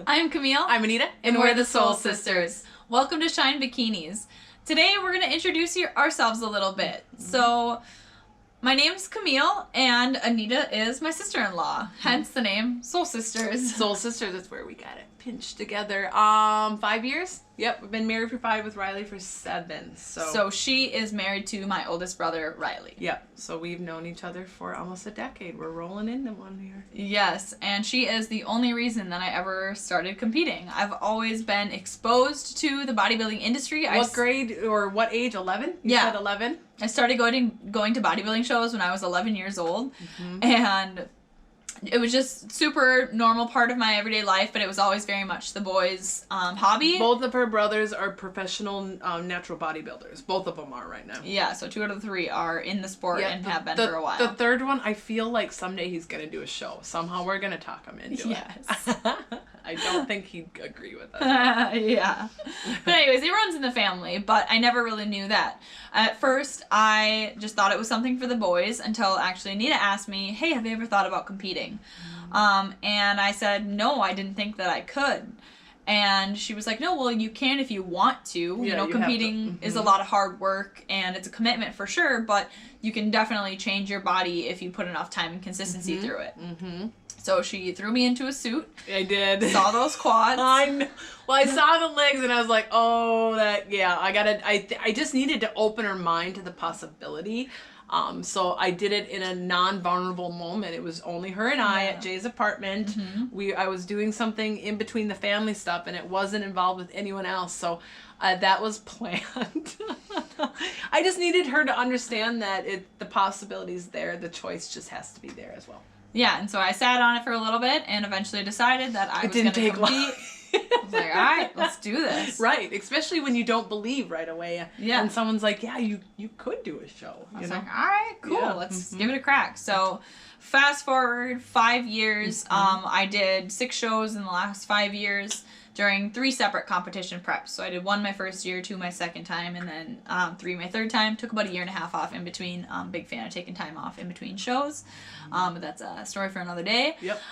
I'm Camille. I'm Anita. And we're the Sowle Sisters. Welcome to Shine Bikinis. Today we're going to introduce ourselves a little bit. So, my name's Camille, and Anita is my sister-in-law. Hence the name Sowle Sisters. Sowle Sisters, that's where we got it pinched together. 5 years? Yep, we've been married for 5, with Riley for 7. So she is married to my oldest brother, Riley. Yep, so we've known each other for almost a decade. We're rolling into one here. Yes, and she is the only reason that I ever started competing. I've always been exposed to the bodybuilding industry. What grade or what age? 11? You said 11? I started going to bodybuilding shows when I was 11 years old, and it was just super normal part of my everyday life, but it was always very much the boys' hobby. Both of her brothers are professional natural bodybuilders. Both of them are right now. Yeah, so 2 out of the 3 are in the sport and have been for a while. The third one, I feel like someday he's going to do a show. Somehow we're going to talk him into it. Yes. I don't think he'd agree with us. Yeah. But anyways, it runs in the family, but I never really knew that. At first, I just thought it was something for the boys until actually Anita asked me, hey, have you ever thought about competing? And I said, no, I didn't think that I could. And she was like, no, well, you can if you want to. You know, competing is a lot of hard work and it's a commitment for sure, but you can definitely change your body if you put enough time and consistency through it. So she threw me into a suit. I did. Saw those quads. I know. Well, I saw the legs and I was like, oh, I just needed to open her mind to the possibility. So I did it in a non-vulnerable moment. It was only her and I at Jay's apartment. I was doing something in between the family stuff and it wasn't involved with anyone else. So that was planned. I just needed her to understand that the possibility's there. The choice just has to be there as well. Yeah, and so I sat on it for a little bit and eventually decided that I was going to compete. I was like, all right, let's do this. Right, especially when you don't believe right away. Yeah. And someone's like, yeah, you could do a show. I was like, all right, cool, let's give it a crack. So fast forward 5 years, I did 6 shows in the last 5 years during 3 separate competition preps. So I did 1 my first year, 2 my second time, and then 3 my third time. Took about 1.5 years off in between. Big fan of taking time off in between shows. But that's a story for another day. Yep.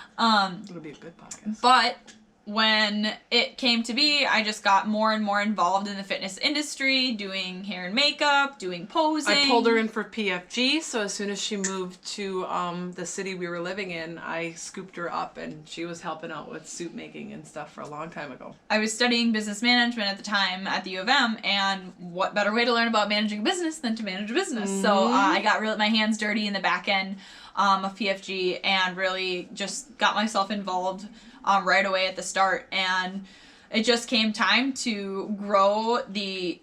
It'll be a good podcast. But when it came to be, I just got more and more involved in the fitness industry, doing hair and makeup, doing posing. I pulled her in for PFG, so as soon as she moved to the city we were living in, I scooped her up, and she was helping out with suit making and stuff for a long time ago. I was studying business management at the time at the U of M, and what better way to learn about managing a business than to manage a business? So I got my hands dirty in the back end of PFG and really just got myself involved right away at the start, and it just came time to grow the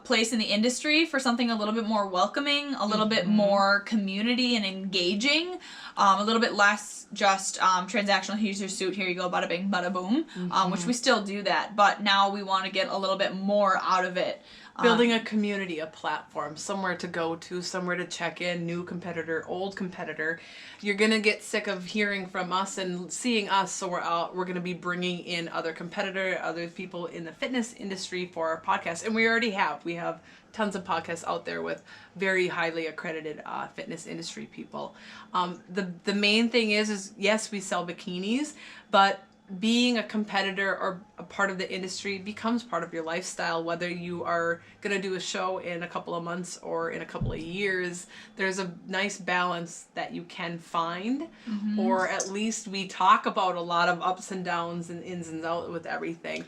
place in the industry for something a little bit more welcoming, a little bit more community and engaging, a little bit less just transactional, here's your suit, here you go, bada bing, bada boom, which we still do that, but now we want to get a little bit more out of it. Building a community, a platform, somewhere to go to, somewhere to check in, new competitor, old competitor. You're going to get sick of hearing from us and seeing us, so we're going to be bringing in other people in the fitness industry for our podcast. And we already have. We have tons of podcasts out there with very highly accredited fitness industry people. The main thing is yes, we sell bikinis, but being a competitor or a part of the industry becomes part of your lifestyle, whether you are going to do a show in a couple of months or in a couple of years. There's a nice balance that you can find, or at least we talk about a lot of ups and downs and ins and outs with everything.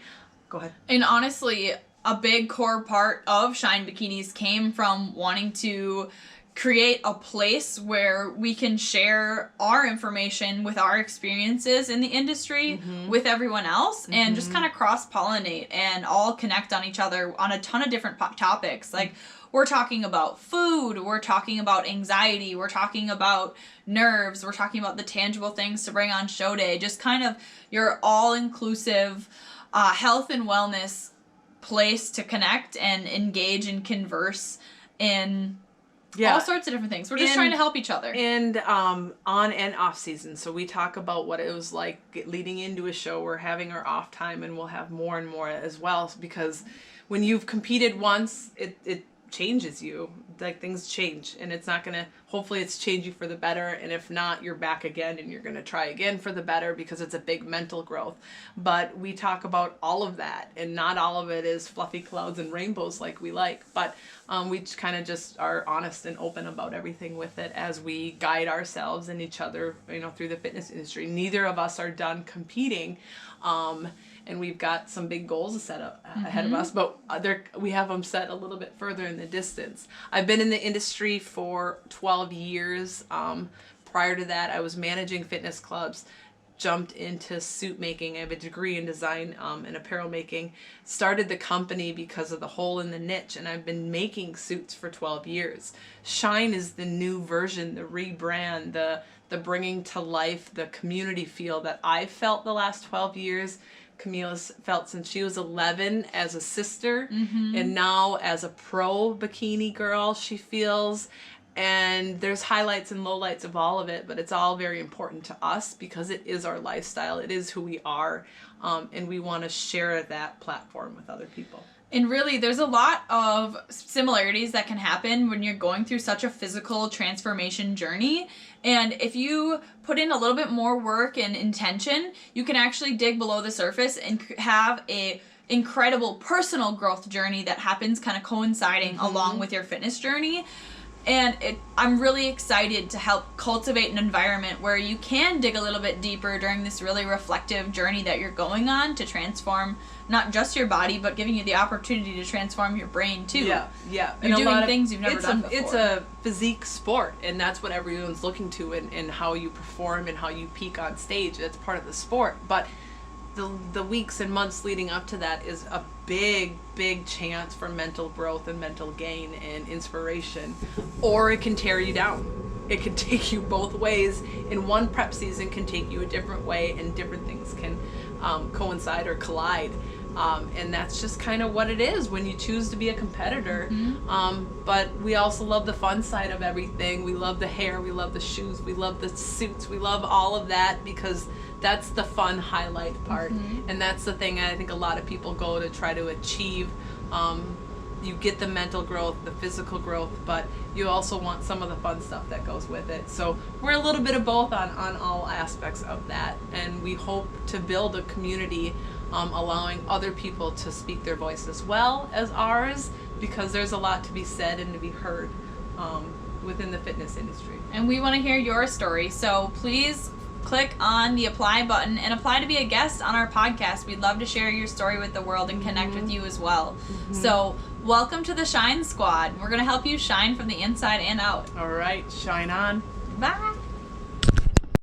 Go ahead. And honestly, a big core part of Shine Bikinis came from wanting to create a place where we can share our information with our experiences in the industry with everyone else and just kind of cross-pollinate and all connect on each other on a ton of different topics. Like, we're talking about food, we're talking about anxiety, we're talking about nerves, we're talking about the tangible things to bring on show day, just kind of your all-inclusive health and wellness place to connect and engage and converse in all sorts of different things. We're just trying to help each other. And on and off season. So we talk about what it was like leading into a show. We're having our off time, and we'll have more and more as well, because when you've competed once, it changes you. like things change, and it's not gonna, hopefully it's changing for the better, and if not, you're back again and you're gonna try again for the better, because it's a big mental growth. But we talk about all of that, and not all of it is fluffy clouds and rainbows like we like, but we kind of just are honest and open about everything with it as we guide ourselves and each other, you know, through the fitness industry. Neither of us are done competing, and we've got some big goals set up ahead of us, but we have them set a little bit further in the distance. I've been in the industry for 12 years. Prior to that, I was managing fitness clubs, jumped into suit making. I have a degree in design and apparel making. Started the company because of the hole in the niche, and I've been making suits for 12 years. Shine is the new version, the rebrand, the bringing to life, the community feel that I've felt the last 12 years. Camille's felt since she was 11 as a sister, and now as a pro bikini girl she feels. And there's highlights and lowlights of all of it, but it's all very important to us because it is our lifestyle, it is who we are, and we want to share that platform with other people. And really, there's a lot of similarities that can happen when you're going through such a physical transformation journey. And if you put in a little bit more work and intention, you can actually dig below the surface and have a incredible personal growth journey that happens kind of coinciding along with your fitness journey. And I'm really excited to help cultivate an environment where you can dig a little bit deeper during this really reflective journey that you're going on to transform not just your body, but giving you the opportunity to transform your brain too. Yeah. You're doing things you've never done before. It's a physique sport, and that's what everyone's looking to, and how you perform and how you peak on stage. That's part of the sport. But the weeks and months leading up to that is a big chance for mental growth and mental gain and inspiration, or it can tear you down. It can take you both ways. In one prep season can take you a different way, and different things can coincide or collide. And that's just kind of what it is when you choose to be a competitor. But we also love the fun side of everything. We love the hair, we love the shoes, we love the suits, we love all of that, because that's the fun highlight part. And that's the thing I think a lot of people go to try to achieve. You get the mental growth, the physical growth, but you also want some of the fun stuff that goes with it. So we're a little bit of both on all aspects of that, and we hope to build a community allowing other people to speak their voice as well as ours, because there's a lot to be said and to be heard within the fitness industry. And we want to hear your story, so please click on the apply button and apply to be a guest on our podcast. We'd love to share your story with the world and connect with you as well. So welcome to the Shine Squad. We're going to help you shine from the inside and out. All right, shine on. Bye.